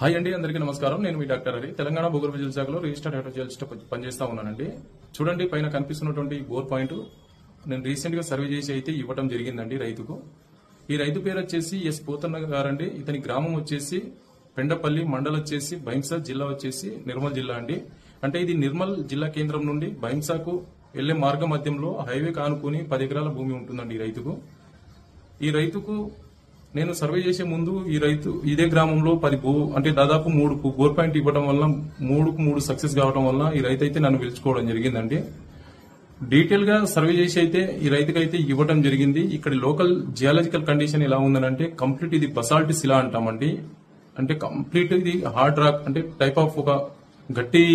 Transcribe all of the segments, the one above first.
Hi అండి, అందరికీ నమస్కారం. నేను మీ డాక్టర్ హరి. తెలంగాణ భూగర్భ జల శాఖలో రిజిస్టర్డ్ హైడ్రోజియాలజిస్ట్ పనిచేస్తా ఉన్నానండి. చూడండి, పైన కనిపిస్తున్నటువంటి బోర్ పాయింట్ నేను రీసెంట్ గా సర్వే చేసి అయితే ఇవ్వడం జరిగిందండి రైతుకు. ఈ రైతు పేరు వచ్చేసి ఎస్ పోతన్న గారండి. ఇతని గ్రామం వచ్చేసి పెండపల్లి, మండలం వచ్చేసి బైంసా, జిల్లా వచ్చేసి నిర్మల్ జిల్లా అండి. అంటే ఇది నిర్మల్ జిల్లా కేంద్రం నుండి బైంసాకు వెళ్లే మార్గ మధ్యంలో హైవే కానుకుని 10 ఎకరాల భూమి ఉంటుందండి ఈ రైతుకు. ఈ రైతుకు నేను సర్వే చేసే ముందు ఈ రైతు ఇదే గ్రామంలో 10 అంటే దాదాపు 3 బోర్ పాయింట్ ఇవ్వడం వల్ల 3 సక్సెస్ కావడం వల్ల ఈ రైతు అయితే నన్ను పిలుచుకోవడం జరిగిందండి. డీటెయిల్ గా సర్వే చేసి అయితే ఈ రైతుకైతే ఇవ్వడం జరిగింది. ఇక్కడ లోకల్ జియాలజికల్ కండిషన్ ఎలా ఉందనంటే కంప్లీట్ ఇది బసాల్ట్ శిలా అంటామండి. అంటే కంప్లీట్ ఇది హార్డ్ రాక్, అంటే టైప్ ఆఫ్ ఒక గట్టి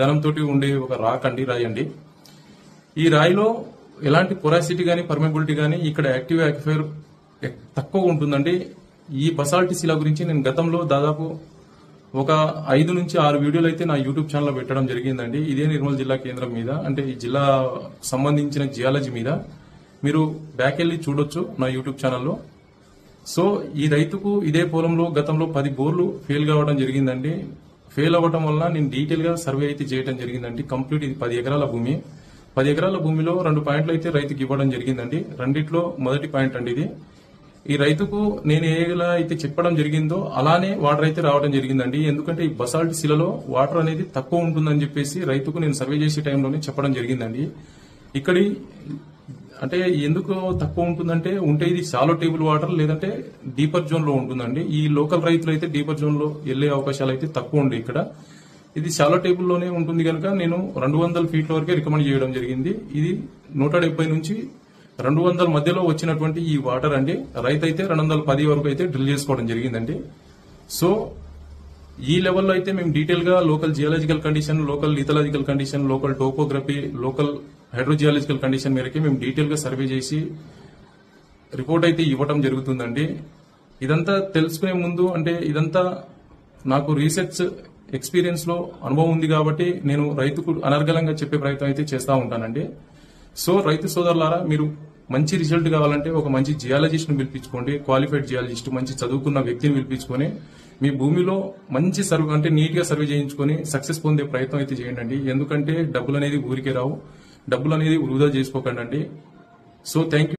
ధనంతో ఉండే ఒక రాక్ అండి, రాయి అండి. ఈ రాయిలో ఎలాంటి పొరాసిటీ గానీ పర్మిబిలిటీ గానీ ఇక్కడ యాక్టివ్ యాక్ఫైర్ తక్కువ ఉంటుందండి. ఈ బసాల్ట్ శిల గురించి నేను గతంలో దాదాపు ఒక 5 నుంచి 6 వీడియోలు అయితే నా యూట్యూబ్ ఛానల్ పెట్టడం జరిగిందండి. ఇదే నిర్మల్ జిల్లా కేంద్రం మీద, అంటే ఈ జిల్లా సంబంధించిన జియాలజీ మీద మీరు బ్యాక్ వెళ్ళి చూడొచ్చు నా యూట్యూబ్ ఛానల్లో. సో ఈ రైతుకు ఇదే పొలంలో గతంలో 10 బోర్లు ఫెయిల్ కావడం జరిగిందండి. ఫెయిల్ అవ్వడం వల్ల నేను డీటెయిల్ గా సర్వే అయితే చేయడం జరిగిందండి. కంప్లీట్ ఇది 10 ఎకరాల భూమి. 10 ఎకరాల భూమిలో 2 పాయింట్లు అయితే రైతుకి ఇవ్వడం జరిగిందండి. రెండిట్లో మొదటి పాయింట్ అండి ఇది. ఈ రైతుకు నేను ఎలా అయితే చెప్పడం జరిగిందో అలానే వాటర్ అయితే రావడం జరిగిందండి. ఎందుకంటే ఈ బసాల్ట్ శిలలో వాటర్ అనేది తక్కువ ఉంటుందని చెప్పేసి రైతుకు నేను సర్వే చేసే టైంలోనే చెప్పడం జరిగిందండి. ఇక్కడి అంటే ఎందుకు తక్కువ ఉంటుందంటే ఇది షాలో టేబుల్ వాటర్ లేదంటే డీపర్ జోన్ లో ఉంటుందండి. ఈ లోకల్ రైతులు అయితే డీపర్ జోన్ లో వెళ్లే అవకాశాలు అయితే తక్కువ ఉండే. ఇక్కడ ఇది షాలో టేబుల్ లోనే ఉంటుంది కనుక నేను 200 ఫీట్ల వరకే రికమెండ్ చేయడం జరిగింది. ఇది 170 నుంచి 200 మధ్యలో వచ్చినటువంటి ఈ వాటర్ అండి. రైతు అయితే 210 వరకు అయితే డ్రిల్ చేసుకోవడం జరిగిందండి. సో ఈ లెవెల్లో అయితే మేము డీటెయిల్ గా local geological condition, local lithological condition, local topography, local hydrogeological condition మేరకే మేము డీటెయిల్ గా సర్వే చేసి రిపోర్ట్ అయితే ఇవ్వడం జరుగుతుందండి. ఇదంతా తెలుసుకునే ముందు అంటే ఇదంతా నాకు రీసెర్చ్ ఎక్స్పీరియన్స్ లో అనుభవం ఉంది కాబట్టి నేను రైతుకు అనర్గళంగా చెప్పే ప్రయత్నం అయితే చేస్తా ఉంటానండి. సో రైతు సోదరులారా, మీరు మంచి రిజల్ట్ కావాలంటే ఒక మంచి జియాలజిస్ట్ ను పిలిపించుకోండి. క్వాలిఫైడ్ జియాలజిస్ట్, మంచి చదువుకున్న వ్యక్తిని పిలిపించుకొని మీ భూమిలో మంచి సర్వే అంటే నీట్ గా సర్వే చేయించుకొని సక్సెస్ పొందే ప్రయత్నం అయితే చేయండి. ఎందుకంటే డబ్బులు అనేది ఊరికే రావు. డబ్బులు అనేది వృధా చేసుకోకండి. So thank you.